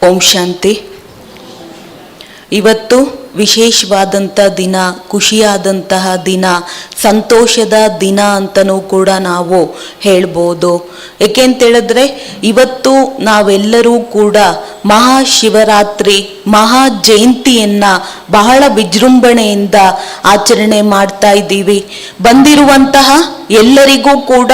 ಓಂ ಶಾಂತಿ. ಇವತ್ತು ವಿಶೇಷವಾದಂಥ ದಿನ, ಖುಷಿಯಾದಂತಹ ದಿನ, ಸಂತೋಷದ ದಿನ ಅಂತಲೂ ಕೂಡ ನಾವು ಹೇಳ್ಬೋದು. ಏಕೆಂತೇಳಿದ್ರೆ ಇವತ್ತು ನಾವೆಲ್ಲರೂ ಕೂಡ ಮಹಾಶಿವರಾತ್ರಿ ಮಹಾ ಜಯಂತಿಯನ್ನು ಬಹಳ ವಿಜೃಂಭಣೆಯಿಂದ ಆಚರಣೆ ಮಾಡ್ತಾ ಇದ್ದೀವಿ. ಬಂದಿರುವಂತಹ ಎಲ್ಲರಿಗೂ ಕೂಡ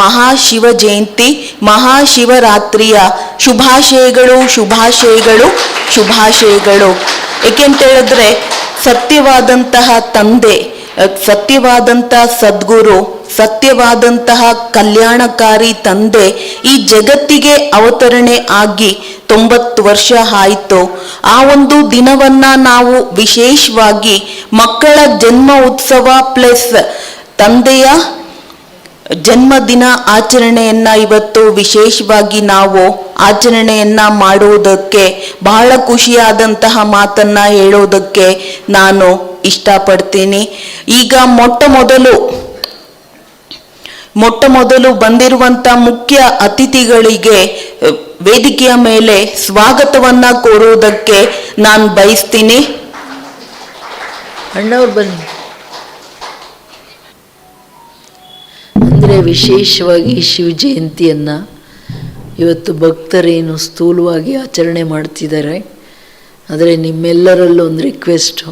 ಮಹಾಶಿವ ಜಯಂತಿ ಮಹಾಶಿವರಾತ್ರಿಯ ಶುಭಾಶಯಗಳು ಶುಭಾಶಯಗಳು ಶುಭಾಶಯಗಳು. ಏಕೆಂತೇಳಿದ್ರೆ ಸತ್ಯವಾದಂತಹ ತಂದೆ, ಸತ್ಯವಾದಂತಹ ಸದ್ಗುರು, ಸತ್ಯವಾದಂತಹ ಕಲ್ಯಾಣಕಾರಿ ತಂದೆ ಈ ಜಗತ್ತಿಗೆ ಅವತರಣೆ ಆಗಿ 90 ವರ್ಷ ಆಯಿತು. ಆ ಒಂದು ದಿನವನ್ನ ನಾವು ವಿಶೇಷವಾಗಿ ಮಕ್ಕಳ ಜನ್ಮ ಉತ್ಸವ ಪ್ಲಸ್ ತಂದೆಯ ಜನ್ಮದಿನ ಆಚರಣೆಯನ್ನ ಇವತ್ತು ವಿಶೇಷವಾಗಿ ನಾವು ಆಚರಣೆಯನ್ನ ಮಾಡುವುದಕ್ಕೆ ಬಹಳ ಖುಷಿಯಾದಂತಹ ಮಾತನ್ನ ಹೇಳೋದಕ್ಕೆ ನಾನು ಇಷ್ಟಪಡ್ತೀನಿ. ಈಗ ಮೊಟ್ಟ ಮೊದಲು ಬಂದಿರುವಂತ ಮುಖ್ಯ ಅತಿಥಿಗಳಿಗೆ ವೇದಿಕೆಯ ಮೇಲೆ ಸ್ವಾಗತವನ್ನ ಕೋರುವುದಕ್ಕೆ ನಾನು ಬಯಸ್ತೀನಿ. ಅಣ್ಣವ್ರು ಬನ್ನಿ. ಅಂದರೆ ವಿಶೇಷವಾಗಿ ಶಿವ ಜಯಂತಿಯನ್ನು ಇವತ್ತು ಭಕ್ತರೇನು ಸ್ಥೂಲವಾಗಿ ಆಚರಣೆ ಮಾಡ್ತಿದ್ದಾರೆ. ಆದರೆ ನಿಮ್ಮೆಲ್ಲರಲ್ಲೂ ಒಂದು ರಿಕ್ವೆಸ್ಟು,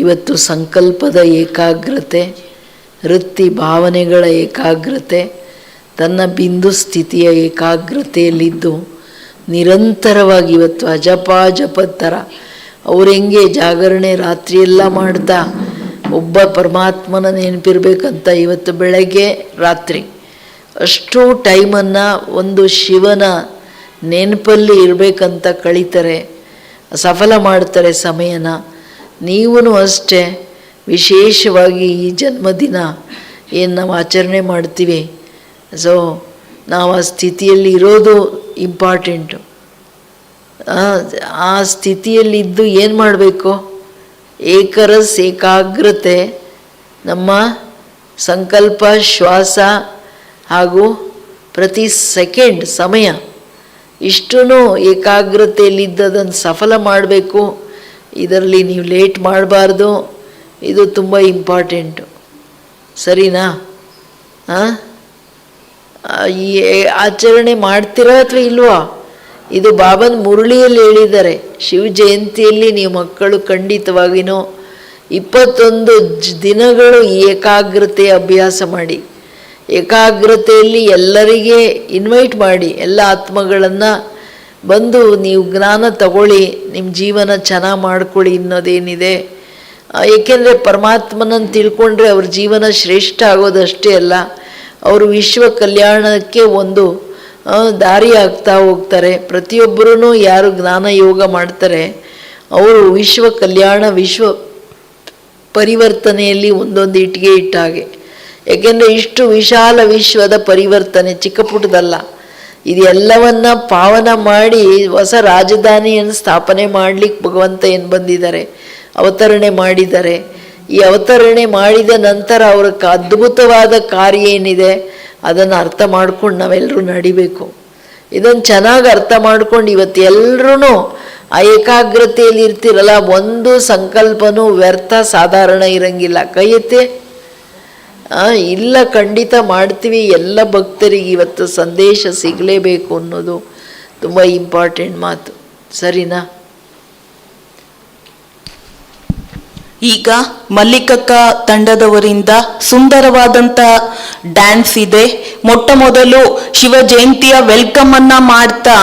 ಇವತ್ತು ಸಂಕಲ್ಪದ ಏಕಾಗ್ರತೆ, ವೃತ್ತಿ ಭಾವನೆಗಳ ಏಕಾಗ್ರತೆ, ತನ್ನ ಬಿಂದು ಸ್ಥಿತಿಯ ಏಕಾಗ್ರತೆಯಲ್ಲಿದ್ದು ನಿರಂತರವಾಗಿ ಇವತ್ತು ಅಜಪದ ಥರ ಅವ್ರು ಹೆಂಗೆ ಜಾಗರಣೆ ರಾತ್ರಿಯೆಲ್ಲ ಮಾಡ್ತಾ ಒಬ್ಬ ಪರಮಾತ್ಮನ ನೆನಪಿರ್ಬೇಕಂತ ಇವತ್ತು ಬೆಳಗ್ಗೆ ರಾತ್ರಿ ಅಷ್ಟು ಟೈಮನ್ನು ಒಂದು ಶಿವನ ನೆನಪಲ್ಲಿ ಇರಬೇಕಂತ ಕಳೀತಾರೆ, ಸಫಲ ಮಾಡ್ತಾರೆ ಸಮಯನ. ನೀವೂ ಅಷ್ಟೇ ವಿಶೇಷವಾಗಿ ಈ ಜನ್ಮದಿನ ಏನು ನಾವು ಆಚರಣೆ ಮಾಡ್ತೀವಿ, ಸೊ ನಾವು ಆ ಸ್ಥಿತಿಯಲ್ಲಿ ಇರೋದು ಇಂಪಾರ್ಟೆಂಟು. ಆ ಸ್ಥಿತಿಯಲ್ಲಿದ್ದು ಏನು ಮಾಡಬೇಕು? ಏಕರಸ್ ಏಕಾಗ್ರತೆ, ನಮ್ಮ ಸಂಕಲ್ಪ, ಶ್ವಾಸ ಹಾಗೂ ಪ್ರತಿ ಸೆಕೆಂಡ್ ಸಮಯ ಇಷ್ಟೂ ಏಕಾಗ್ರತೆಯಲ್ಲಿದ್ದದನ್ನು ಸಫಲ ಮಾಡಬೇಕು. ಇದರಲ್ಲಿ ನೀವು ಲೇಟ್ ಮಾಡಬಾರ್ದು. ಇದು ತುಂಬ ಇಂಪಾರ್ಟೆಂಟು. ಸರಿನಾ? ಈ ಆಚರಣೆ ಮಾಡ್ತೀರಾ ಅಥವಾ ಇಲ್ವಾ? ಇದು ಬಾಬನ ಮುರಳಿಯಲ್ಲಿ ಹೇಳಿದ್ದಾರೆ. ಶಿವ ಜಯಂತಿಯಲ್ಲಿ ನೀವು ಮಕ್ಕಳು ಖಂಡಿತವಾಗಿಯೂ 21 ದಿನಗಳು ಏಕಾಗ್ರತೆಯ ಅಭ್ಯಾಸ ಮಾಡಿ. ಏಕಾಗ್ರತೆಯಲ್ಲಿ ಎಲ್ಲರಿಗೆ ಇನ್ವೈಟ್ ಮಾಡಿ, ಎಲ್ಲ ಆತ್ಮಗಳನ್ನು ಬಂದು ನೀವು ಜ್ಞಾನ ತಗೊಳ್ಳಿ, ನಿಮ್ಮ ಜೀವನ ಚೆನ್ನಾಗಿ ಮಾಡ್ಕೊಳ್ಳಿ ಅನ್ನೋದೇನಿದೆ. ಏಕೆಂದರೆ ಪರಮಾತ್ಮನನ್ನು ತಿಳ್ಕೊಂಡ್ರೆ ಅವ್ರ ಜೀವನ ಶ್ರೇಷ್ಠ ಆಗೋದಷ್ಟೇ ಅಲ್ಲ, ಅವರು ವಿಶ್ವ ಕಲ್ಯಾಣಕ್ಕೆ ಒಂದು ದಾರಿ ಆಗ್ತಾ ಹೋಗ್ತಾರೆ. ಪ್ರತಿಯೊಬ್ಬರೂ ಯಾರು ಜ್ಞಾನ ಯೋಗ ಮಾಡ್ತಾರೆ ಅವರು ವಿಶ್ವ ಕಲ್ಯಾಣ, ವಿಶ್ವ ಪರಿವರ್ತನೆಯಲ್ಲಿ ಒಂದೊಂದು ಇಟ್ಟಿಗೆ ಇಟ್ಟ ಹಾಗೆ. ಏಕೆಂದರೆ ಇಷ್ಟು ವಿಶಾಲ ವಿಶ್ವದ ಪರಿವರ್ತನೆ ಚಿಕ್ಕ ಪುಟ್ಟದಲ್ಲ. ಇದೆಲ್ಲವನ್ನ ಪಾವನ ಮಾಡಿ ಹೊಸ ರಾಜಧಾನಿಯನ್ನು ಸ್ಥಾಪನೆ ಮಾಡಲಿಕ್ಕೆ ಭಗವಂತ ಏನು ಬಂದಿದ್ದಾರೆ, ಅವತರಣೆ ಮಾಡಿದ್ದಾರೆ. ಈ ಅವತರಣೆ ಮಾಡಿದ ನಂತರ ಅವರ ಅದ್ಭುತವಾದ ಕಾರ್ಯ ಏನಿದೆ ಅದನ್ನು ಅರ್ಥ ಮಾಡ್ಕೊಂಡು ನಾವೆಲ್ಲರೂ ನಡಿಬೇಕು. ಇದನ್ನು ಚೆನ್ನಾಗಿ ಅರ್ಥ ಮಾಡ್ಕೊಂಡು ಇವತ್ತು ಎಲ್ಲರೂ ಆ ಏಕಾಗ್ರತೆಯಲ್ಲಿ ಇರ್ತಿರಲ್ಲ, ಒಂದು ಸಂಕಲ್ಪನೂ ವ್ಯರ್ಥ ಸಾಧಾರಣ ಇರಂಗಿಲ್ಲ. ಕೈ ಎತ್ತಿ. ಇಲ್ಲ, ಖಂಡಿತ ಮಾಡ್ತೀವಿ. ಎಲ್ಲ ಭಕ್ತರಿಗೆ ಇವತ್ತು ಸಂದೇಶ ಸಿಗಲೇಬೇಕು ಅನ್ನೋದು ತುಂಬ ಇಂಪಾರ್ಟೆಂಟ್ ಮಾತು. ಸರಿನಾ? ಈಗ ಮಲ್ಲಿಕಕ್ಕ ತಂಡದವರಿಂದ ಸುಂದರವಾದಂಥ ಡ್ಯಾನ್ಸ್ ಇದೆ. ಮೊಟ್ಟ ಮೊದಲು ಶಿವ ಜಯಂತಿಯ ವೆಲ್ಕಮ್ ಅನ್ನ ಮಾಡ್ತಾ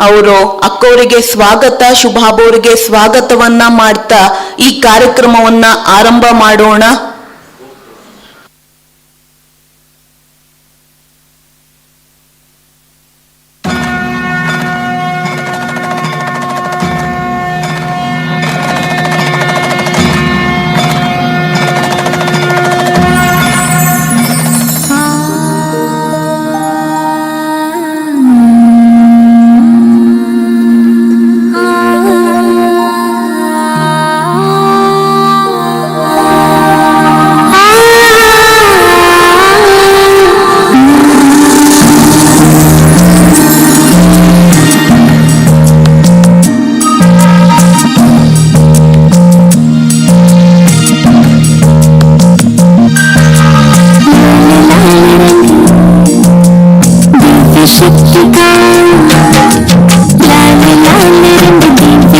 ಅವರು ಅಕ್ಕವರಿಗೆ ಸ್ವಾಗತ, ಶುಭಾಬೋರಿಗೆ ಸ್ವಾಗತವನ್ನ ಮಾಡ್ತಾ ಈ ಕಾರ್ಯಕ್ರಮವನ್ನ ಆರಂಭ ಮಾಡೋಣ.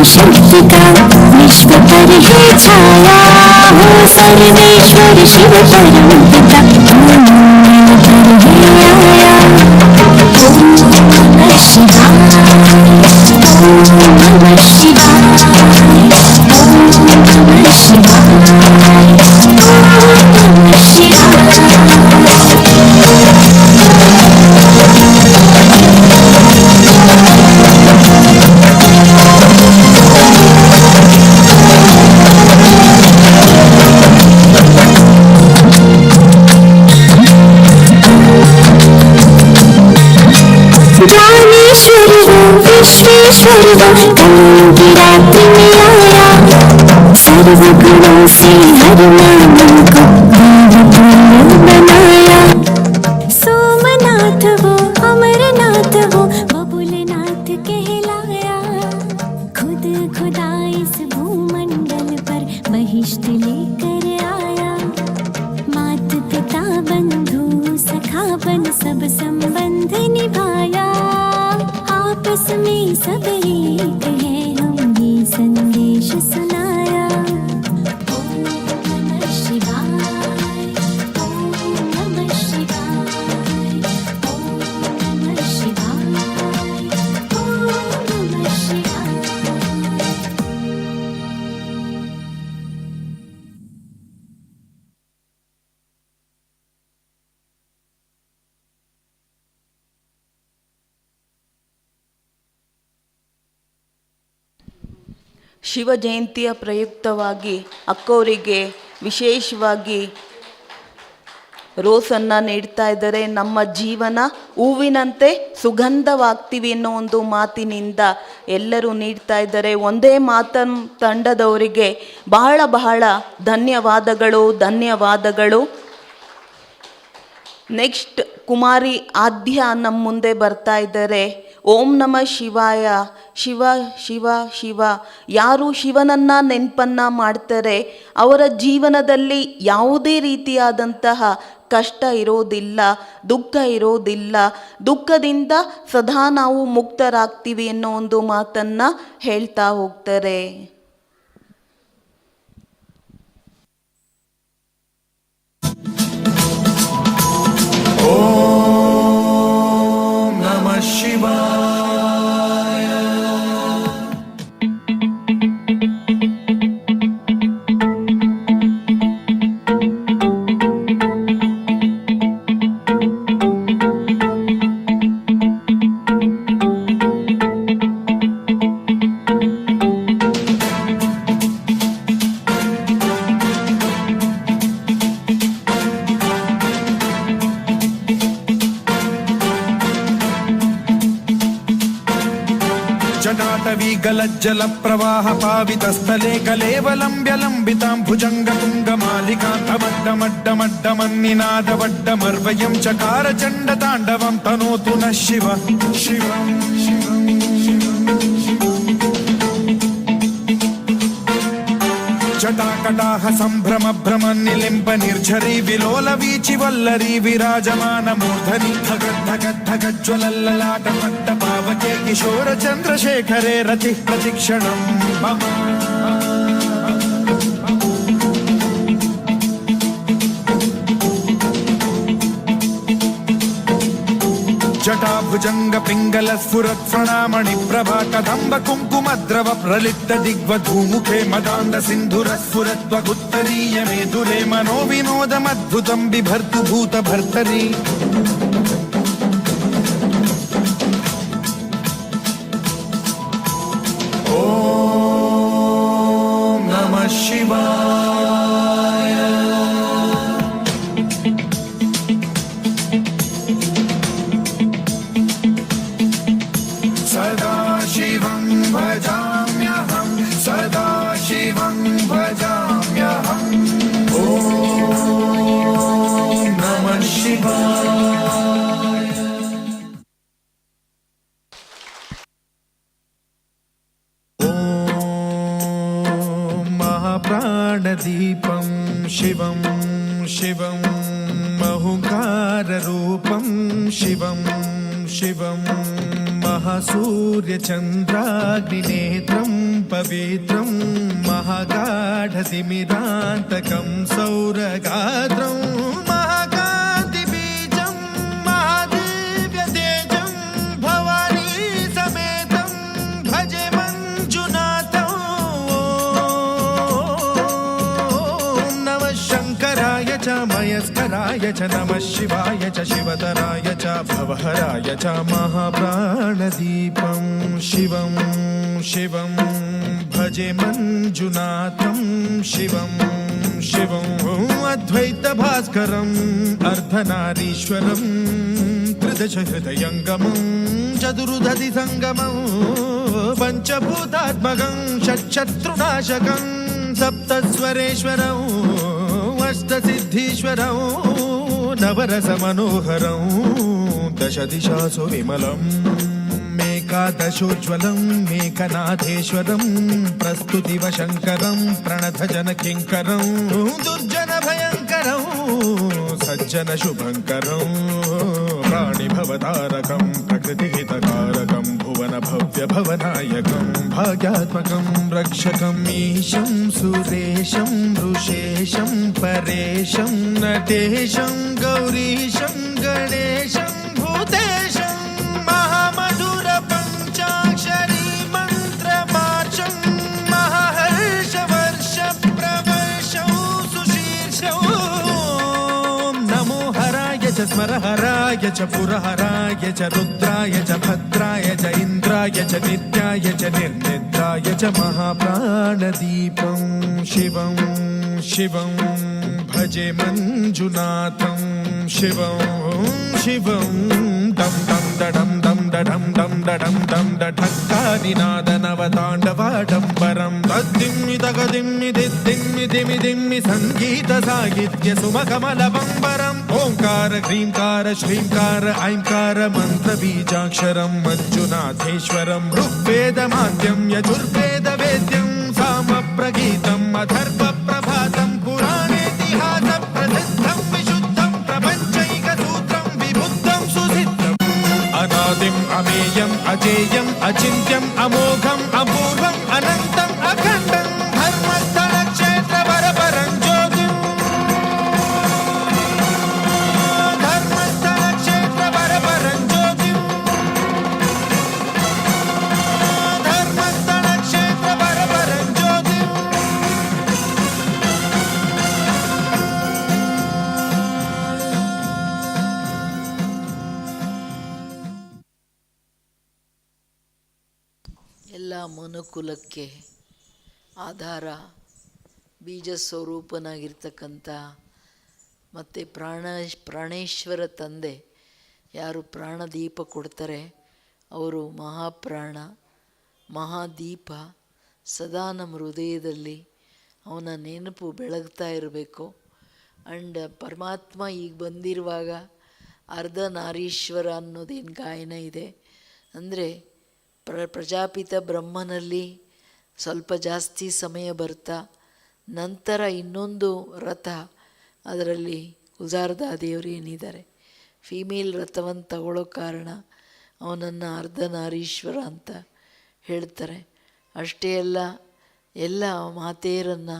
शक्ति का विश्व पर है छाया हो सर्वेश्वर शिव परम पिता पर है आया। ओम नमः शिवाय, ओम नमः शिवाय, ओम नमः शिवाय, ओम नमः शिवाय। ज्ञानेश्वर वो विश्वेश्वर वो कल की रात्रि में आया, सर्व गुणों से हर नाम को पूर्ण बनाया। सोमनाथ वो अमरनाथ वो बबुलनाथ कहलाया, खुद खुदा इस भूमंडल पर महिष्ठ लेकर आया। मात पिता बंधु सखा बन सब संबंध निभाया, आपस में सब एक है हम ये संदेश सुनाया। ओम नमः शिवाय, ओम नमः शिवाय, ओम नमः शिवाय, ओम नमः शिवाय। ಶಿವ ಜಯಂತಿಯ ಪ್ರಯುಕ್ತವಾಗಿ ಅಕ್ಕವರಿಗೆ ವಿಶೇಷವಾಗಿ ರೋಸನ್ನು ನೀಡ್ತಾ ಇದ್ದಾರೆ. ನಮ್ಮ ಜೀವನ ಹೂವಿನಂತೆ ಸುಗಂಧವಾಗ್ತೀವಿ ಅನ್ನೋ ಒಂದು ಮಾತಿನಿಂದ ಎಲ್ಲರೂ ನೀಡ್ತಾ ಇದ್ದಾರೆ. ಒಂದೇ ಮಾತನ್ ತಂಡದವರಿಗೆ ಬಹಳ ಬಹಳ ಧನ್ಯವಾದಗಳು. ನೆಕ್ಸ್ಟ್ ಕುಮಾರಿ ಆದ್ಯ ನಮ್ಮ ಮುಂದೆ ಬರ್ತಾ ಇದ್ದಾರೆ. ಓಂ ನಮಃ ಶಿವಾಯ. ಶಿವ ಶಿವ ಶಿವ. ಯಾರು ಶಿವನನ್ನು ನೆನಪನ್ನು ಮಾಡ್ತಾರೆ ಅವರ ಜೀವನದಲ್ಲಿ ಯಾವುದೇ ರೀತಿಯಾದಂತಹ ಕಷ್ಟ ಇರೋದಿಲ್ಲ, ದುಃಖ ಇರೋದಿಲ್ಲ. ದುಃಖದಿಂದ ಸದಾ ನಾವು ಮುಕ್ತರಾಗ್ತೀವಿ ಅನ್ನೋ ಒಂದು ಮಾತನ್ನು ಹೇಳ್ತಾ ಹೋಗ್ತಾರೆ. ಓಂ ನಮಃ ಶಿವಾಯ. जल प्रवाह पावितस्थले कलेवलंब्य लंबितां भुजंग तुंगमालिकान्तमड्डमड्डमड्डमन्निनादवड्डमर्वयं चकार चण्ड ताण्डवं तनोतु नः शिव शिवं शिवं जटाकटाह संभ्रम भ्रम निलिम्ब निर्झरी विलोल वीचि वल्लरी विराजमान मूर्धनि धगद्धगद्धगज्ज्वलल्ललाट पट्ट पावके किशोर चन्द्रशेखरे रति प्रतिक्षणं मम जटाभुजंग पिंगल स्फुरत् प्रणामणि प्रभा कदम्ब कुंकुमद्रव प्रलिप्त दिग्वधूमुखे मदान्द सिन्धुर स्फुरत्वगुत्तरीय मेधुरे मनो विनोदमद्भुतं बिभर्तु भूत भर्तरि ओम नमः शिवाय। सदा शिवं भजाम्यहं सदा शिवं भजाम्यहम् ॐ नमः शिवाय। ॐ महाप्राणदीपं शिवं शिवं महुकाररूपं शिवं शिवं महासूर्यचन्द्राग्निनेत्रं पवित्रं महागाढतिमिरान्तकं सौरगात्रं महाकान्तिबीजं महादिव्यतेजं भवानी समेतं भजे मञ्जुनाथं। ॐ नमः शङ्कराय च मयस्कराय च नमः शिवाय च शिवतराय च भवहराय च महाप्राणदीपं शिवं शिवं भजे मञ्जुनाथं शिवं शिवं अद्वैतभास्करम् अर्धनारीश्वरं त्रिदशहृदयङ्गमं चतुर्दधिसङ्गमं पञ्चभूतात्मकं षट्शत्रुनाशकं सप्तस्वरेश्वरं अष्टसिद्धीश्वरं नवरसमनोहरं दशदिशासु विमलम् एकादशोज्ज्वलं मेकनाथेश्वरं प्रस्तुतिवशङ्करं प्रणतजनकिङ्करं दुर्जनभयङ्करं सज्जनशुभङ्करं प्राणिभवतारकं प्रकृतिहितकारकं भुवनभव्यभवनायकं भाग्यात्मकं रक्षकम् ईशं सुरेशं ऋषेशं परेशं नटेशं गौरीशं गणेशं भूतेशं महामधुरपञ्चाक्षरी मन्त्रमार्चं महाहर्षवर्षप्रवर्षं सुशीर्षं। नमो हराय च स्मरहराय च पुरहराय च रुद्राय च भद्राय च इन्द्राय च नित्याय च निर्निद्राय च महाप्राणदीपं शिवं शिवं भजे मञ्जुनाथं शिवं शिवं दं दं दडं दं दडं दं दडं दं डठक्कादिनादनवताण्डवाडम्बरं तद्दिम्मि तगदिम्मि दिद्दिम्मि दिमि दिम्मि सङ्गीतसाहित्य सुमकमलबम्बरम् ओङ्कार ह्रीङ्कार श्रीङ्कार ऐङ्कार मन्त्रबीजाक्षरं मञ्जुनाथेश्वरं ऋग्वेदमाद्यं यजुर्वेदवेद्यं सामप्रगीतम् अथर्वप्रभातं पुराणेतिहासप्रसिद्धं विशुद्धं प्रपञ्चैकसूत्रं विबुद्धं सुसिद्धम् अनादिम् अमेयम् अजेयम् अचिन्त्यम् अमोघम् अपूर्वम् अनन्तम् अखण्डम् धर्मस्थलक्षेत्रवरपरं ज्योतिम् धर्मस्थलक्षेत्रवरपरं ज्योतिम् धर्मस्थलक्षेत्रवरपरं ज्योतिम्। ಎಲ್ಲ ಮನುಕುಲಕ್ಕೆ ಆಧಾರ ಬೀಜ ಸ್ವರೂಪನಾಗಿರ್ತಕ್ಕಂಥ ಮತ್ತು ಪ್ರಾಣೇಶ್ವರ ತಂದೆ ಯಾರು ಪ್ರಾಣದೀಪ ಕೊಡ್ತಾರೆ ಅವರು ಮಹಾಪ್ರಾಣ ಮಹಾದೀಪ ಸದಾ ನಮ್ಮ ಹೃದಯದಲ್ಲಿ ಅವನ ನೆನಪು ಬೆಳಗ್ತಾ ಇರಬೇಕು. ಆ್ಯಂಡ್ ಪರಮಾತ್ಮ ಈಗ ಬಂದಿರುವಾಗ ಅರ್ಧನಾರೀಶ್ವರ ಅನ್ನೋದೇನು ಗಾಯನ ಇದೆ ಅಂದರೆ ಪ್ರಜಾಪಿತ ಬ್ರಹ್ಮನಲ್ಲಿ ಸ್ವಲ್ಪ ಜಾಸ್ತಿ ಸಮಯ ಬರ್ತಾ ನಂತರ ಇನ್ನೊಂದು ರಥ ಅದರಲ್ಲಿ ಕುಜಾರ್ದಾ ದೇವರು ಏನಿದ್ದಾರೆ ಫೀಮೇಲ್ ರಥವನ್ನು ತಗೊಳ್ಳೋ ಕಾರಣ ಅವನನ್ನು ಅರ್ಧನಾರೀಶ್ವರ ಅಂತ ಹೇಳ್ತಾರೆ. ಅಷ್ಟೇ ಅಲ್ಲ, ಎಲ್ಲ ಮಾತೆಯರನ್ನು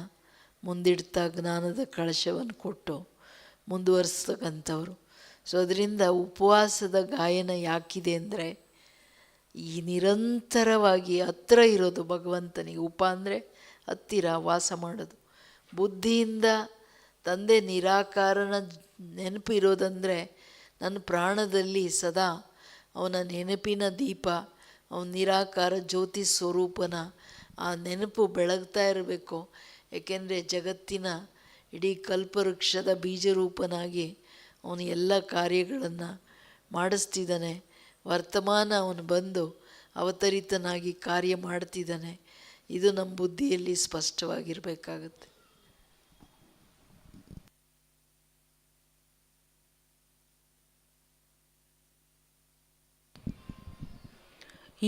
ಮುಂದಿಡ್ತಾ ಜ್ಞಾನದ ಕಳಶವನ್ನು ಕೊಟ್ಟು ಮುಂದುವರಿಸ್ತಕ್ಕಂಥವ್ರು. ಸೊ ಅದರಿಂದ ಉಪವಾಸದ ಗಾಯನ ಯಾಕಿದೆ ಅಂದರೆ ಈ ನಿರಂತರವಾಗಿ ಹತ್ತಿರ ಇರೋದು ಭಗವಂತನಿಗೆ. ಉಪ ಅಂದರೆ ಹತ್ತಿರ ವಾಸ ಮಾಡೋದು. ಬುದ್ಧಿಯಿಂದ ತಂದೆ ನಿರಾಕಾರನ ನೆನಪು ಇರೋದಂದರೆ ನನ್ನ ಪ್ರಾಣದಲ್ಲಿ ಸದಾ ಅವನ ನೆನಪಿನ ದೀಪ, ಅವನ ನಿರಾಕಾರ ಜ್ಯೋತಿ ಸ್ವರೂಪನ ಆ ನೆನಪು ಬೆಳಗ್ತಾ ಇರಬೇಕು. ಏಕೆಂದರೆ ಜಗತ್ತಿನ ಇಡೀ ಕಲ್ಪವೃಕ್ಷದ ಬೀಜರೂಪನಾಗಿ ಅವನು ಎಲ್ಲ ಕಾರ್ಯಗಳನ್ನು ಮಾಡಿಸ್ತಿದ್ದಾನೆ. ವರ್ತಮಾನ ಅವನು ಬಂದು ಅವತರಿತನಾಗಿ ಕಾರ್ಯ ಮಾಡ್ತಿದ್ದಾನೆ. ಇದು ನಮ್ಮ ಬುದ್ಧಿಯಲ್ಲಿ ಸ್ಪಷ್ಟವಾಗಿರಬೇಕಾಗತ್ತೆ.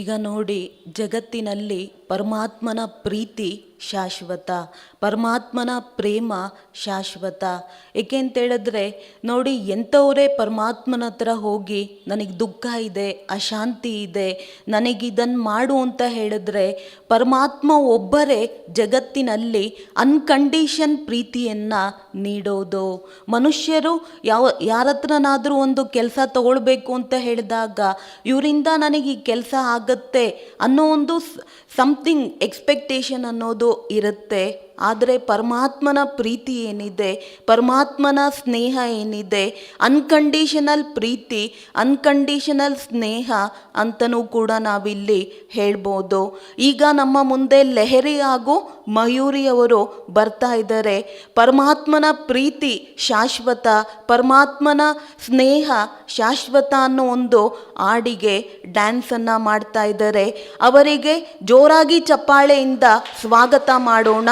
ಈಗ ನೋಡಿ, ಜಗತ್ತಿನಲ್ಲಿ ಪರಮಾತ್ಮನ ಪ್ರೀತಿ ಶಾಶ್ವತ, ಪರಮಾತ್ಮನ ಪ್ರೇಮ ಶಾಶ್ವತ. ಏಕೆಂತೇಳಿದ್ರೆ ನೋಡಿ, ಎಂಥವರೇ ಪರಮಾತ್ಮನ ಹತ್ರ ಹೋಗಿ ನನಗೆ ದುಃಖ ಇದೆ, ಅಶಾಂತಿ ಇದೆ, ನನಗಿದನ್ನು ಮಾಡು ಅಂತ ಹೇಳಿದ್ರೆ ಪರಮಾತ್ಮ ಒಬ್ಬರೇ ಜಗತ್ತಿನಲ್ಲಿ ಅನ್ಕಂಡೀಷನ್ ಪ್ರೀತಿಯನ್ನು ನೀಡೋದು. ಮನುಷ್ಯರು ಯಾರ ಹತ್ರನಾದರೂ ಒಂದು ಕೆಲಸ ತಗೊಳ್ಬೇಕು ಅಂತ ಹೇಳಿದಾಗ ಇವರಿಂದ ನನಗೆ ಈ ಕೆಲಸ ಆಗತ್ತೆ ಅನ್ನೋ ಒಂದು ಸಮಥಿಂಗ್ ಎಕ್ಸ್ಪೆಕ್ಟೇಷನ್ ಅನ್ನೋದು ಇರುತ್ತೆ. ಆದರೆ ಪರಮಾತ್ಮನ ಪ್ರೀತಿ ಏನಿದೆ, ಪರಮಾತ್ಮನ ಸ್ನೇಹ ಏನಿದೆ, ಅನ್ಕಂಡೀಷನಲ್ ಪ್ರೀತಿ, ಅನ್ಕಂಡೀಷನಲ್ ಸ್ನೇಹ ಅಂತಲೂ ಕೂಡ ನಾವಿಲ್ಲಿ ಹೇಳ್ಬೋದು. ಈಗ ನಮ್ಮ ಮುಂದೆ ಲೆಹರಿ ಹಾಗೂ ಮಯೂರಿಯವರು ಬರ್ತಾ ಇದ್ದಾರೆ. ಪರಮಾತ್ಮನ ಪ್ರೀತಿ ಶಾಶ್ವತ, ಪರಮಾತ್ಮನ ಸ್ನೇಹ ಶಾಶ್ವತ ಅನ್ನೋ ಒಂದು ಹಾಡಿಗೆ ಡ್ಯಾನ್ಸನ್ನು ಮಾಡ್ತಾ ಇದ್ದಾರೆ. ಅವರಿಗೆ ಜೋರಾಗಿ ಚಪ್ಪಾಳೆಯಿಂದ ಸ್ವಾಗತ ಮಾಡೋಣ.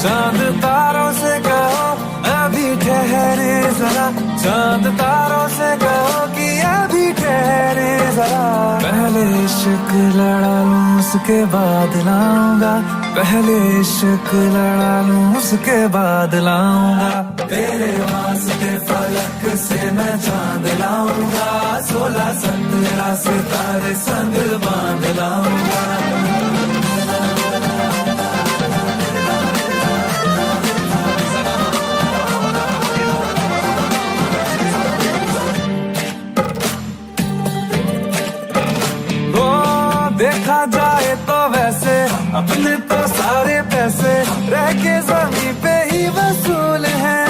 चांद तारों से कहो अभी ठहरे जरा, चांद तारों से कहो कि अभी ठहरे जरा। पहले इश्क लड़ा लूं उसके बाद लाऊंगा, पहले इश्क लड़ा लूं उसके बाद लाऊंगा। तेरे वास्ते फलक से मैं चांद लाऊंगा, 16-17 सितारे संग बांध लाऊंगा। देखा जाए तो वैसे अपने तो सारे पैसे रह के जमीन पे ही वसूल है।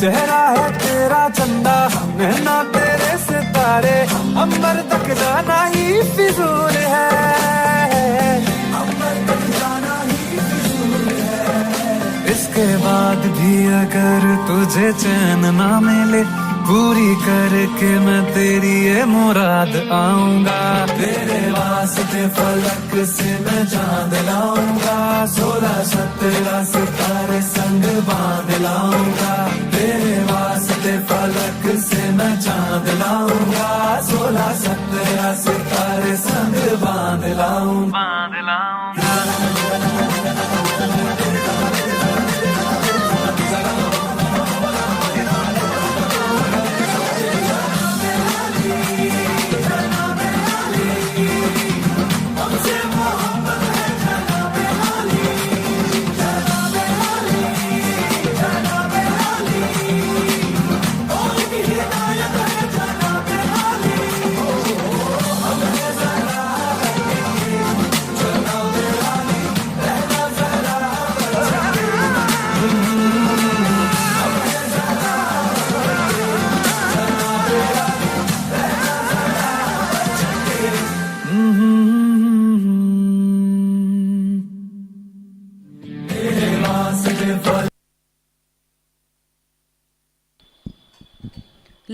चेहरा है तेरा चंदा, नैना तेरे सितारे, अंबर तक जाना ही फिजूल है, अंबर तक जाना ही फिजूल है। इसके बाद भी अगर तुझे चैन ना मिले, पूरी करके मैं तेरी ये मुराद आऊंगा। तेरे वास्ते फलक से मैं चांद लाऊंगा, 16-17 सितारे संग बांध लाऊंगा। तेरे वास्ते फलक से मैं चांद लाऊंगा, 16-17 सितारे संग बांध लाऊंगा।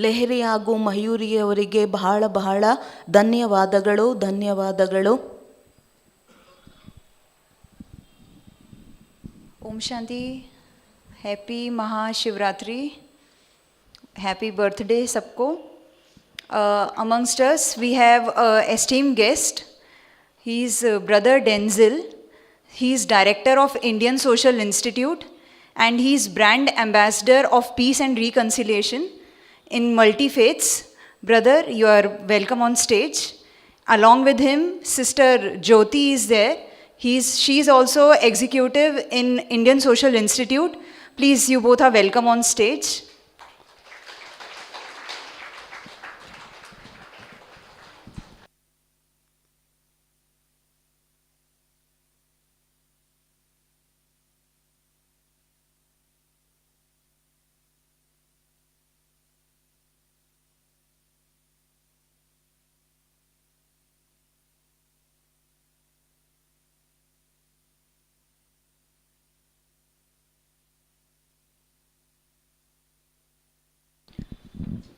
ಲೆಹರಿ ಹಾಗೂ ಮಯೂರಿಯವರಿಗೆ ಬಹಳ ಬಹಳ ಧನ್ಯವಾದಗಳು, ಧನ್ಯವಾದಗಳು. Om Shanti, happy Mahashivratri, happy birthday sabko. Amongst us we have an esteemed guest. He is Brother Denzil. He is Director of Indian Social Institute and he is Brand Ambassador of Peace and Reconciliation in Multi-Faiths. Brother, you are welcome on stage. Along with him, Sister Jyoti is there. She is also executive in Indian Social Institute. Please, you both are welcome on stage.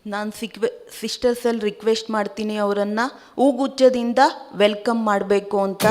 ನಾನು ಸಿಸ್ಟರ್ಸಲ್ಲಿ request ಮಾಡ್ತೀನಿ ಅವರನ್ನು ಹೂಗುಚ್ಛದಿಂದ welcome ಮಾಡಬೇಕು ಅಂತ.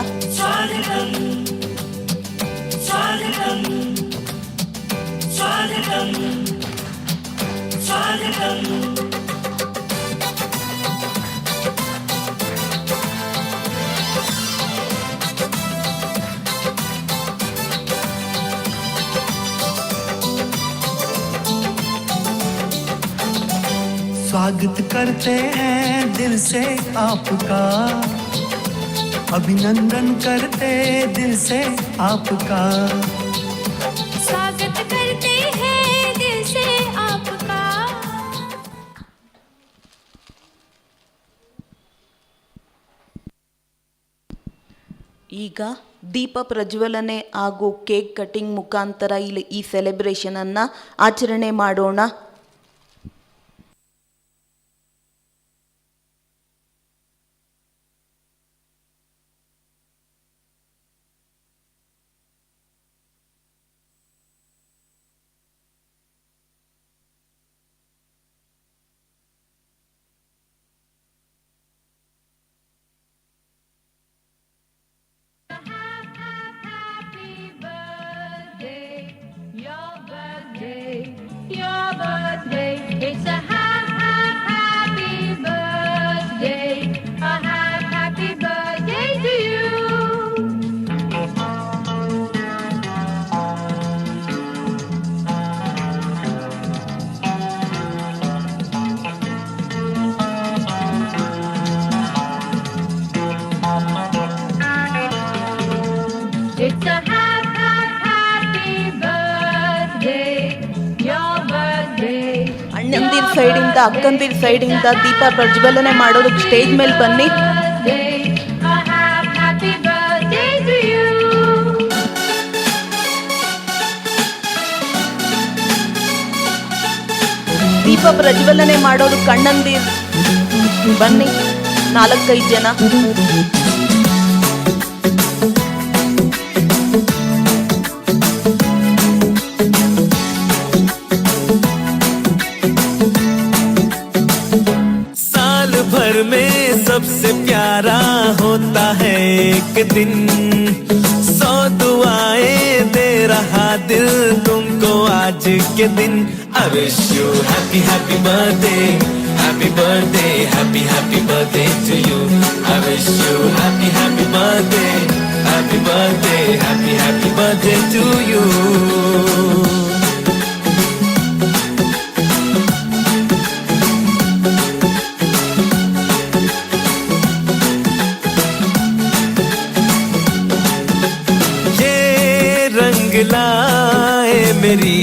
स्वागत करते हैं दिल से आपका, अभिनंदन करते दिल से आपका, स्वागत करते हैं दिल से आपका. ಈಗ ದೀಪ ಪ್ರಜ್ವಲನೆ ಹಾಗೂ ಕೇಕ್ ಕಟಿಂಗ್ ಮುಖಾಂತರ ಇಲ್ಲಿ ಈ ಸೆಲೆಬ್ರೇಷನನ್ನು ಆಚರಣೆ ಮಾಡೋಣ. Your birthday, it's a happy birthday, a happy birthday to you. It's a happy birthday, your birthday. ಅಣ್ಣಂದಿರ ಸೈಡಿಂದ ಅಕ್ಕಂದಿರ ಸೈಡಿಂದ ದೀಪ ಪ್ರಜ್ವಲನೆ ಮಾಡೋದಕ್ಕೆ ಸ್ಟೇಜ್ ಮೇಲೆ ಬನ್ನಿ. Birthday, a happy birthday to you. ದೀಪ ಪ್ರಜ್ವಲನೆ ಮಾಡೋದಕ್ಕೆ ಅಣ್ಣಂದಿರ ಬನ್ನಿ, 4-5 ಜನ. साल भर में सबसे प्यारा होता है एक दिन, 100 दुआएं दे रहा दिल तुमको आज के दिन. I wish you happy birthday, happy birthday, happy birthday to you. I wish you happy birthday, happy birthday, happy birthday to you. लाए मेरी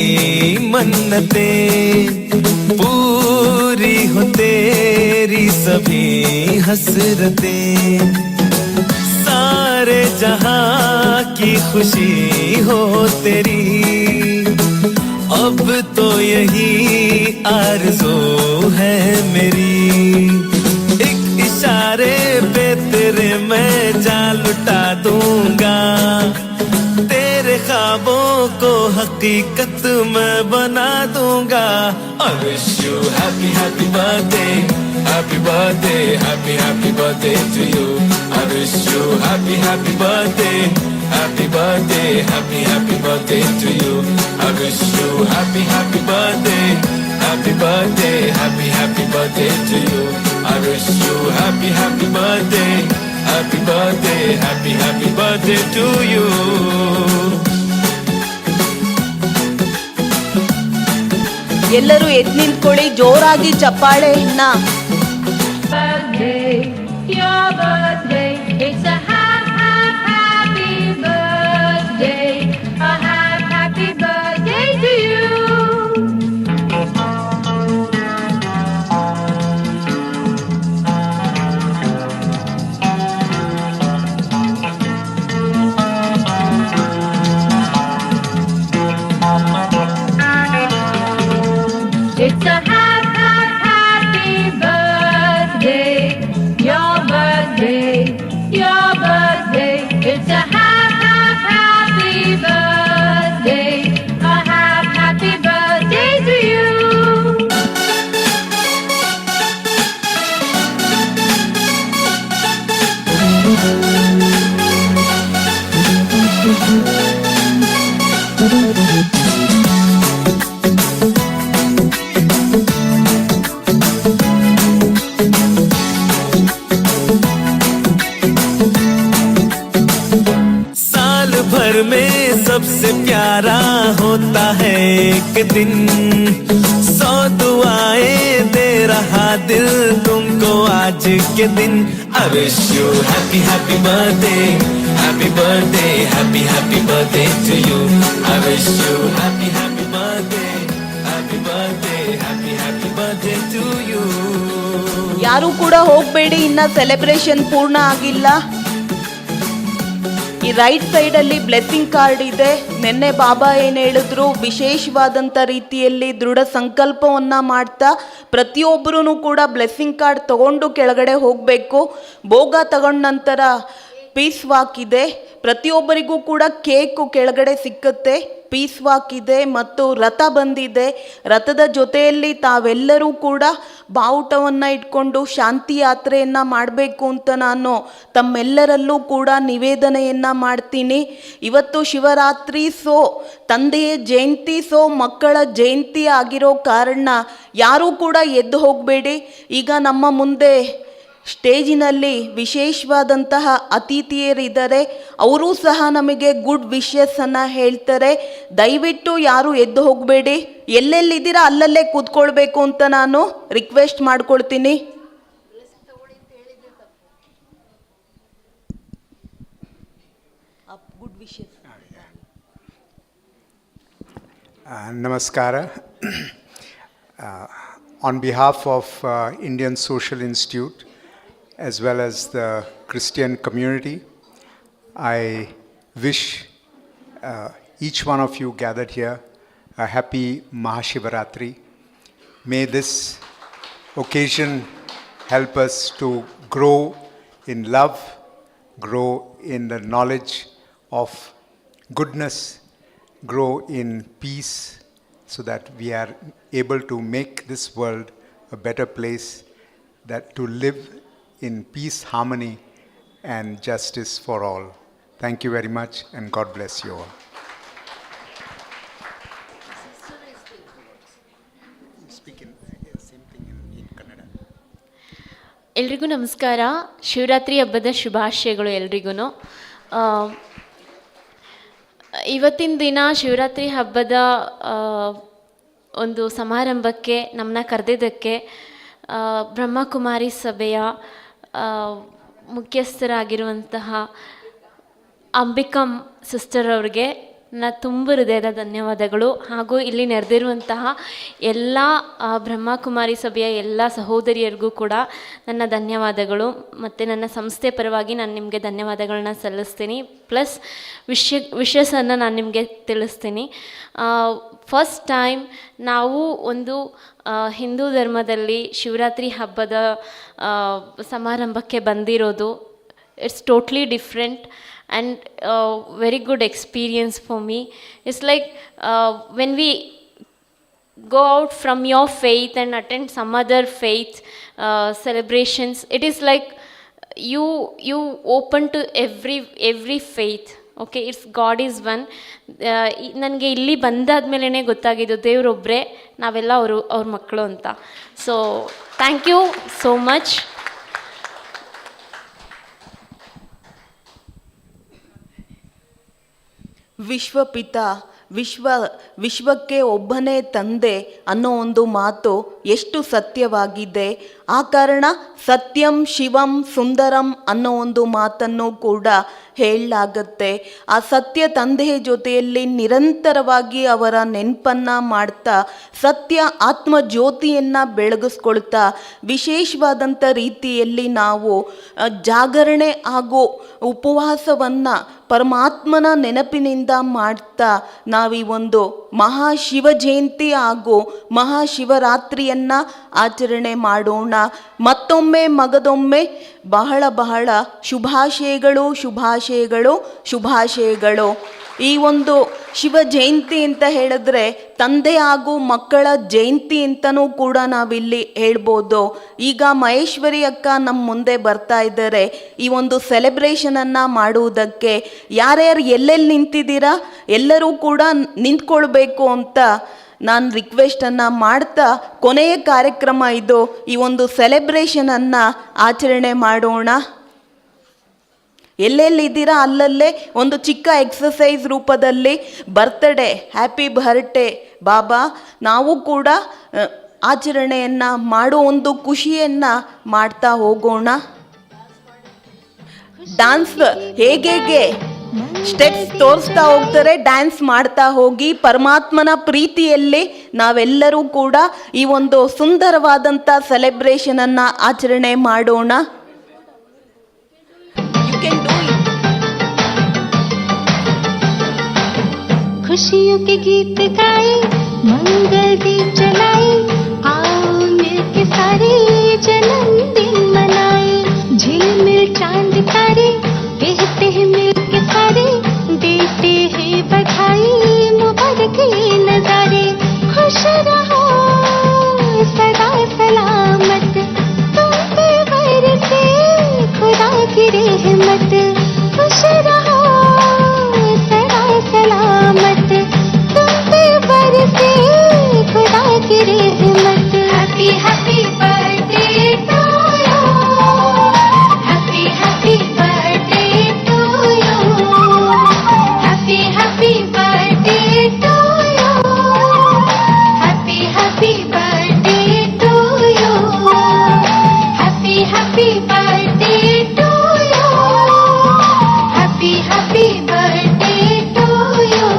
मन्नतें, पूरी हो तेरी सभी हसरतें, सारे जहां की खुशी हो तेरी, अब तो यही आरज़ू है मेरी. एक इशारे पे तेरे मैं जान लुटा दूंगा, तेरे ख्वाबों को हकीकत मैं बना दूंगा. I wish you happy birthday, happy birthday, happy birthday to you. I wish you happy birthday, happy birthday, happy birthday to you. I wish you happy birthday, happy birthday, happy birthday to you. I wish you happy birthday, happy birthday, happy birthday to you. ಎಲ್ಲರೂ ಎದ್ದು ನಿಂತ್ಕೊಳ್ಳಿ, ಜೋರಾಗಿ ಚಪ್ಪಾಳೆಯನ್ನ. Birthday, your birthday, it's a happy birthday, a happy birthday to you. It's a happy birthday, your birthday, है एक दिन, 100 दुआएं दे रहा दिल तुमको आज के दिन। I wish you happy happy birthday, happy birthday, happy happy birthday to you. I wish you happy happy birthday, happy birthday, happy happy birthday to you. ಯಾರು ಕೂಡ ಹೋಗಬೇಡಿ, ಇನ್ನ ಸೆಲೆಬ್ರೇಷನ್ ಪೂರ್ಣ ಆಗಿಲ್ಲ. ಈ ರೈಟ್ ಸೈಡಲ್ಲಿ ಬ್ಲೆಸ್ಸಿಂಗ್ ಕಾರ್ಡ್ ಇದೆ. ನಿನ್ನೆ ಬಾಬಾ ಏನು ಹೇಳಿದ್ರು, ವಿಶೇಷವಾದಂಥ ರೀತಿಯಲ್ಲಿ ದೃಢ ಸಂಕಲ್ಪವನ್ನು ಮಾಡ್ತಾ ಪ್ರತಿಯೊಬ್ಬರೂ ಕೂಡ ಬ್ಲೆಸ್ಸಿಂಗ್ ಕಾರ್ಡ್ ತಗೊಂಡು ಕೆಳಗಡೆ ಹೋಗಬೇಕು. ಭೋಗ ತಗೊಂಡ ನಂತರ ಪೀಸ್ ವಾಕ್ ಇದೆ. ಪ್ರತಿಯೊಬ್ಬರಿಗೂ ಕೂಡ ಕೇಕು ಕೆಳಗಡೆ ಸಿಕ್ಕುತ್ತೆ. ಪೀಸ್ ವಾಕ್ ಇದೆ ಮತ್ತು ರಥ ಬಂದಿದೆ. ರಥದ ಜೊತೆಯಲ್ಲಿ ತಾವೆಲ್ಲರೂ ಕೂಡ ಬಾವುಟವನ್ನು ಇಟ್ಕೊಂಡು ಶಾಂತಿ ಯಾತ್ರೆಯನ್ನು ಮಾಡಬೇಕು ಅಂತ ನಾನು ತಮ್ಮೆಲ್ಲರಲ್ಲೂ ಕೂಡ ನಿವೇದನೆಯನ್ನು ಮಾಡ್ತೀನಿ. ಇವತ್ತು ಶಿವರಾತ್ರಿ, ಸೋ ತಂದೆಯ ಜಯಂತಿ, ಸೋ ಮಕ್ಕಳ ಜಯಂತಿ ಆಗಿರೋ ಕಾರಣ ಯಾರೂ ಕೂಡ ಎದ್ದು ಹೋಗಬೇಡಿ. ಈಗ ನಮ್ಮ ಮುಂದೆ ಸ್ಟೇಜಿನಲ್ಲಿ ವಿಶೇಷವಾದಂತಹ ಅತಿಥಿಯರಿದ್ದಾರೆ. ಅವರೂ ಸಹ ನಮಗೆ ಗುಡ್ ವಿಶಸ್ಸನ್ನು ಹೇಳ್ತಾರೆ. ದಯವಿಟ್ಟು ಯಾರು ಎದ್ದು ಹೋಗಬೇಡಿ. ಎಲ್ಲೆಲ್ಲಿದ್ದೀರಾ ಅಲ್ಲಲ್ಲೇ ಕೂತ್ಕೊಳ್ಬೇಕು ಅಂತ ನಾನು ರಿಕ್ವೆಸ್ಟ್ ಮಾಡ್ಕೊಳ್ತೀನಿ. Good wishes. Namaskara. On behalf of Indian Social Institute as well as the Christian community, I wish each one of you gathered here a happy Mahashivaratri. May this occasion help us to grow in love, grow in the knowledge of goodness, grow in peace, so that we are able to make this world a better place, that to live in peace, harmony and justice for all. Thank you very much and God bless you all. ಎಲ್ರಿಗೂ ನಮಸ್ಕಾರ. ಶಿವರಾತ್ರಿ ಹಬ್ಬದ ಶುಭಾಶಯಗಳು ಎಲ್ರಿಗೂ. ಇವತ್ತಿನ ದಿನ ಶಿವರಾತ್ರಿ ಹಬ್ಬದ ಒಂದು ಸಮಾರಂಭಕ್ಕೆ ನಮ್ಮನ್ನ ಕರೆದಿದ್ದಕ್ಕೆ ಬ್ರಹ್ಮಕುಮಾರಿ ಸಭೆಯ ಮುಖ್ಯಸ್ಥರಾಗಿರುವಂತಹ ಅಂಬಿಕಾ ಸಿಸ್ಟರ್ ಅವ್ರಿಗೆ ತುಂಬ ಹೃದಯದ ಧನ್ಯವಾದಗಳು. ಹಾಗೂ ಇಲ್ಲಿ ನೆರೆದಿರುವಂತಹ ಎಲ್ಲ ಬ್ರಹ್ಮಕುಮಾರಿ ಸಭೆಯ ಎಲ್ಲ ಸಹೋದರಿಯರಿಗೂ ಕೂಡ ನನ್ನ ಧನ್ಯವಾದಗಳು. ಮತ್ತು ನನ್ನ ಸಂಸ್ಥೆ ಪರವಾಗಿ ನಾನು ನಿಮಗೆ ಧನ್ಯವಾದಗಳನ್ನ ಸಲ್ಲಿಸ್ತೀನಿ. ಪ್ಲಸ್ ವಿಷಯಸನ್ನು ನಾನು ನಿಮಗೆ ತಿಳಿಸ್ತೀನಿ. ಫಸ್ಟ್ ಟೈಮ್ ನಾವು ಒಂದು ಹಿಂದೂ ಧರ್ಮದಲ್ಲಿ ಶಿವರಾತ್ರಿ ಹಬ್ಬದ ಸಮಾರಂಭಕ್ಕೆ ಬಂದಿರೋದು. It's totally different and very good experience for me. It's like when we go out from your faith and attend some other faith celebrations, it is like you open to every faith. Okay, it's God is one. ನನಗೆ ಇಲ್ಲಿ ಬಂದಾದ್ಮೇಲೆ ಗೊತ್ತಾಗಿದ್ದು ದೇವರೊಬ್ಬರೇ, ನಾವೆಲ್ಲ ಅವ್ರ ಮಕ್ಕಳು ಅಂತ. So thank you so much. ವಿಶ್ವಪಿತ, ವಿಶ್ವಕ್ಕೆ ಒಬ್ಬನೇ ತಂದೆ ಅನ್ನೋ ಒಂದು ಮಾತು ಎಷ್ಟು ಸತ್ಯವಾಗಿದೆ. ಆ ಕಾರಣ ಸತ್ಯಂ ಶಿವಂ ಸುಂದರಂ ಅನ್ನೋ ಒಂದು ಮಾತನ್ನು ಕೂಡ ಹೇಳಲಾಗತ್ತೆ. ಆ ಸತ್ಯ ತಂದೆಯ ಜೊತೆಯಲ್ಲಿ ನಿರಂತರವಾಗಿ ಅವರ ನೆನಪನ್ನು ಮಾಡ್ತಾ ಸತ್ಯ ಆತ್ಮ ಜ್ಯೋತಿಯನ್ನು ಬೆಳಗಿಸ್ಕೊಳ್ತಾ ವಿಶೇಷವಾದಂಥ ರೀತಿಯಲ್ಲಿ ನಾವು ಜಾಗರಣೆ ಹಾಗೂ ಉಪವಾಸವನ್ನು ಪರಮಾತ್ಮನ ನೆನಪಿನಿಂದ ಮಾಡ್ತಾ ನಾವೀ ಒಂದು ಮಹಾಶಿವ ಜಯಂತಿ ಹಾಗೂ ಮಹಾಶಿವರಾತ್ರಿಯನ್ನು ಆಚರಣೆ ಮಾಡೋಣ. ಮತ್ತೊಮ್ಮೆ ಮಗದೊಮ್ಮೆ ಬಹಳ ಬಹಳ ಶುಭಾಶಯಗಳು ಶುಭಾಶಯಗಳು ಶುಭಾಶಯಗಳು. ಈ ಒಂದು ಶಿವ ಜಯಂತಿ ಅಂತ ಹೇಳಿದ್ರೆ ತಂದೆ ಹಾಗೂ ಮಕ್ಕಳ ಜಯಂತಿ ಅಂತಲೂ ಕೂಡ ನಾವಿಲ್ಲಿ ಹೇಳ್ಬೋದು. ಈಗ ಮಹೇಶ್ವರಿ ಅಕ್ಕ ನಮ್ಮ ಮುಂದೆ ಬರ್ತಾ ಇದ್ದಾರೆ ಈ ಒಂದು ಸೆಲೆಬ್ರೇಷನನ್ನು ಮಾಡುವುದಕ್ಕೆ. ಯಾರ್ಯಾರು ಎಲ್ಲೆಲ್ಲಿ ನಿಂತಿದ್ದೀರಾ ಎಲ್ಲರೂ ಕೂಡ ನಿಂತ್ಕೊಳ್ಬೇಕು ಅಂತ ನಾನು ರಿಕ್ವೆಸ್ಟನ್ನು ಮಾಡ್ತಾ ಕೊನೆಯ ಕಾರ್ಯಕ್ರಮ ಇದು. ಈ ಒಂದು ಸೆಲೆಬ್ರೇಷನನ್ನು ಆಚರಣೆ ಮಾಡೋಣ. ಎಲ್ಲೆಲ್ಲಿದ್ದೀರಾ ಅಲ್ಲಲ್ಲೇ ಒಂದು ಚಿಕ್ಕ ಎಕ್ಸಸೈಸ್ ರೂಪದಲ್ಲಿ ಬರ್ತ್ಡೇ, ಹ್ಯಾಪಿ ಬರ್ತ್ಡೇ ಬಾಬಾ, ನಾವು ಕೂಡ ಆಚರಣೆಯನ್ನು ಮಾಡೋ ಒಂದು ಖುಷಿಯನ್ನು ಮಾಡ್ತಾ ಹೋಗೋಣ. ಡ್ಯಾನ್ಸ್ ಹೇಗೆ ಸ್ಟೆಪ್ಸ್ ತೋರಿಸ್ತಾ ಹೋಗ್ತಾರೆ, ಡ್ಯಾನ್ಸ್ ಮಾಡ್ತಾ ಹೋಗಿ ಪರಮಾತ್ಮನ ಪ್ರೀತಿಯಲ್ಲಿ ನಾವೆಲ್ಲರೂ ಕೂಡ ಈ ಒಂದು ಸುಂದರವಾದಂಥ ಸೆಲೆಬ್ರೇಷನನ್ನು ಆಚರಣೆ ಮಾಡೋಣ. खुशियों के गीत गाए, मंगल दीप जलाए, आओ मिलके सारे जन्मदिन मनाए. झिलमिल चांद तारे कहते हैं मिलके सारे, देते हैं बधाई, मुबारक ये नजारे. खुश रहो सदा सलामत, तुम पे बरसे खुदा की रहमत. खुश रहो सदा सलामत, तुम पे बरसे खुदा की रहमत. Happy happy birthday to you, happy happy birthday to you, happy happy birthday to you, happy happy birthday to you, happy happy birthday to you, happy happy birthday to you.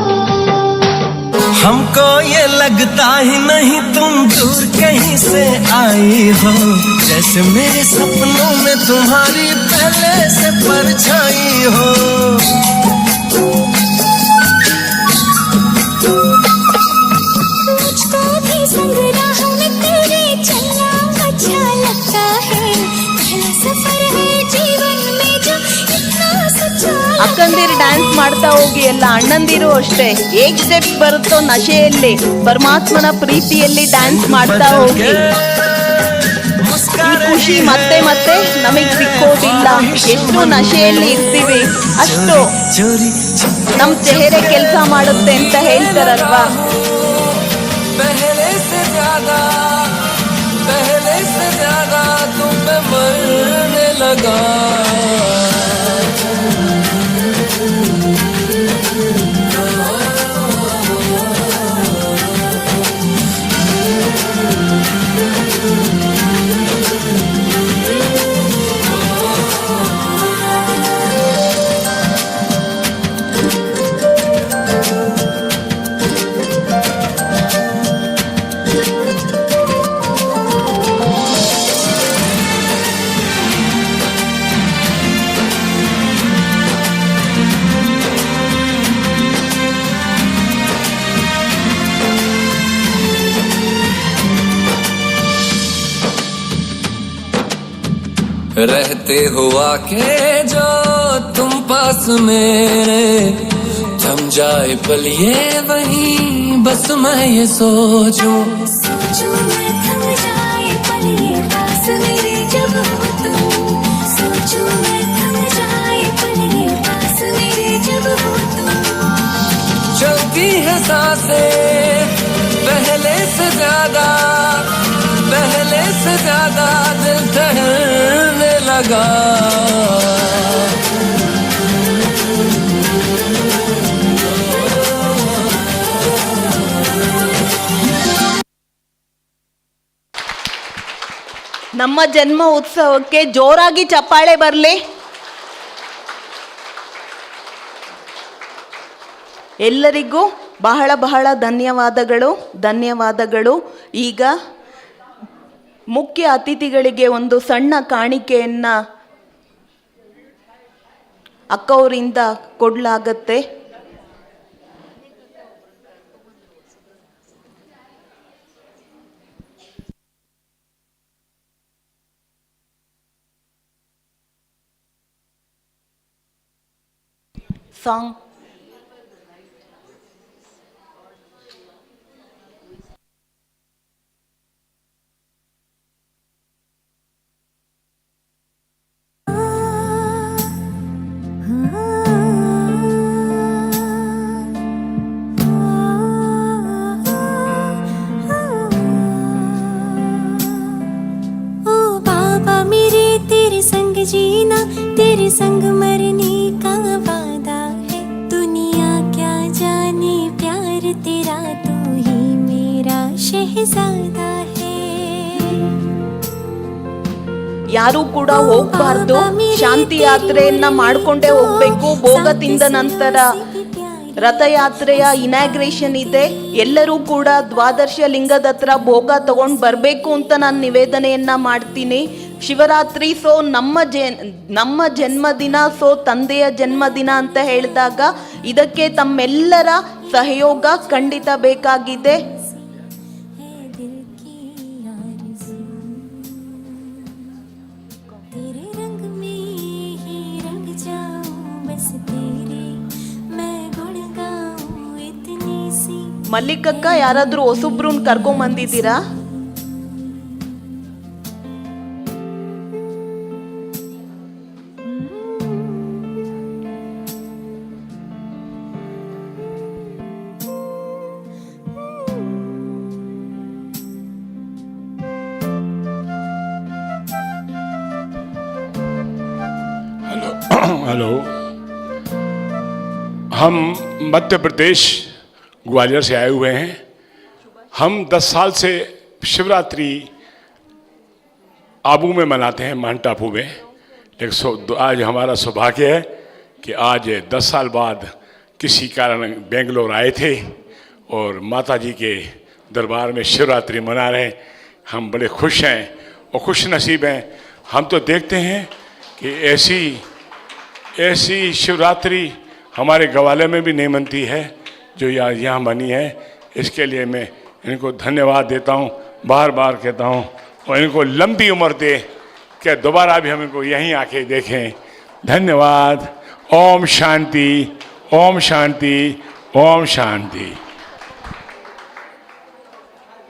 हमको ये लगता ही नहीं तुम दूर कहीं से आई हो, जैसे मेरे सपनों में तुम्हारी पहले से परछाई हो. मुझको भी संग राह में तेरे चलना अच्छा लगता है, पहला सफर है जीवन में जो इतना सच्चा. ಅಕ್ಕಂದಿರು ಡ್ಯಾನ್ಸ್ ಮಾಡ್ತಾ ಹೋಗಿ, ಎಲ್ಲ ಅಣ್ಣಂದಿರು ಅಷ್ಟೇ. ಹೇಗೆ ಸ್ಟೆಪ್ಸ್ ಬರುತ್ತೋ ನಶೆಯಲ್ಲಿ ಪರಮಾತ್ಮನ ಪ್ರೀತಿಯಲ್ಲಿ ಡ್ಯಾನ್ಸ್ ಮಾಡ್ತಾ ಹೋಗಿ. ಈ ಖುಷಿ ಮತ್ತೆ ಮತ್ತೆ ನಮಗೆ ಸಿಕ್ಕೋದಿಲ್ಲ. ಎಷ್ಟು ನಶೆಯಲ್ಲಿ ಇರ್ತೀವಿ ಅಷ್ಟು ನಮ್ಮ ಚೆಹರೆ ಕೆಲಸ ಮಾಡುತ್ತೆ ಅಂತ ಹೇಳ್ತಾರಲ್ವಾ. पहले से ज्यादा तुम पे मरने लगा. रहते हुआ के जो तुम पास मेरे, थम जाए पल ये वही बस मैं ये सोचूं. सोचूं मैं थम जाए पल ये पास मेरे जब हो तुम, सोचूं मैं थम जाए पल ये पास मेरे जब हो तुम. चलती है सांसें पहले से ज्यादा दिल ठहरने लगा. ನಮ್ಮ ಜನ್ಮ ಉತ್ಸವಕ್ಕೆ ಜೋರಾಗಿ ಚಪ್ಪಾಳೆ ಬರಲಿ. ಎಲ್ಲರಿಗೂ ಬಹಳ ಬಹಳ ಧನ್ಯವಾದಗಳು. ಈಗ ಮುಖ್ಯ ಅತಿಥಿಗಳಿಗೆ ಒಂದು ಸಣ್ಣ ಕಾಣಿಕೆಯನ್ನು ಅಕ್ಕವರಿಂದ ಕೊಡಲಾಗತ್ತೆ. ಸಾಂಗ್ जीना तेरे संग मरनी ज्यादा है ಯಾರು ಕೂಡ ಹೋಗ್ಬಾರ್ದು, ಶಾಂತಿ ಯಾತ್ರೆಯನ್ನ ಮಾಡ್ಕೊಂಡೇ ಹೋಗ್ಬೇಕು. ಭೋಗ ತಿಂದ ನಂತರ ರಥಯಾತ್ರೆಯ ಇನಾಗ್ರೇಷನ್ ಇದೆ. ಎಲ್ಲರೂ ಕೂಡ ದ್ವಾದಶ ಲಿಂಗದ ಹತ್ರ ಭೋಗ ತಗೊಂಡು ಬರಬೇಕು ಅಂತ ನಾನು ನಿವೇದನೆಯನ್ನ ಮಾಡ್ತೀನಿ. ಶಿವರಾತ್ರಿ ಸೋ ನಮ್ಮ ಜನ್ಮದಿನ, ಸೋ ತಂದೆಯ ಜನ್ಮದಿನ ಅಂತ ಹೇಳಿದಾಗ ಇದಕ್ಕೆ ತಮ್ಮೆಲ್ಲರ ಸಹಯೋಗ ಖಂಡಿತ ಬೇಕಾಗಿದೆ. है दिल की आरज़ू तेरे रंग में ही रंग जाऊं बस तेरे मैं गुण गाऊं इतनी सी ಮಲ್ಲಿಕಕ್ಕ, ಯಾರಾದ್ರೂ ಹೊಸಬ್ರನ್ನ ಕರ್ಕೊಂಡ್ ಬಂದಿದ್ದೀರಾ? हेलो, हम मध्य प्रदेश ग्वालियर से आए हुए हैं। हम 10 साल से शिवरात्रि आबू में मनाते हैं, माउंट आबू में। लेकिन आज हमारा सौभाग्य है कि आज 10 साल बाद किसी कारण बेंगलोर आए थे और माता जी के दरबार में शिवरात्रि मना रहे हैं। हम बड़े खुश हैं और खुश नसीब हैं। हम तो देखते हैं कि ऐसी शिवरात्रि हमारे ग्वालियर में भी नहीं बनती है जो यहाँ बनी है। इसके लिए मैं इनको धन्यवाद देता हूँ, बार बार कहता हूँ, और इनको लंबी उम्र दे कि दोबारा भी हम इनको यहीं आके देखें। धन्यवाद। ओम शांति, ओम शांति, ओम शांति।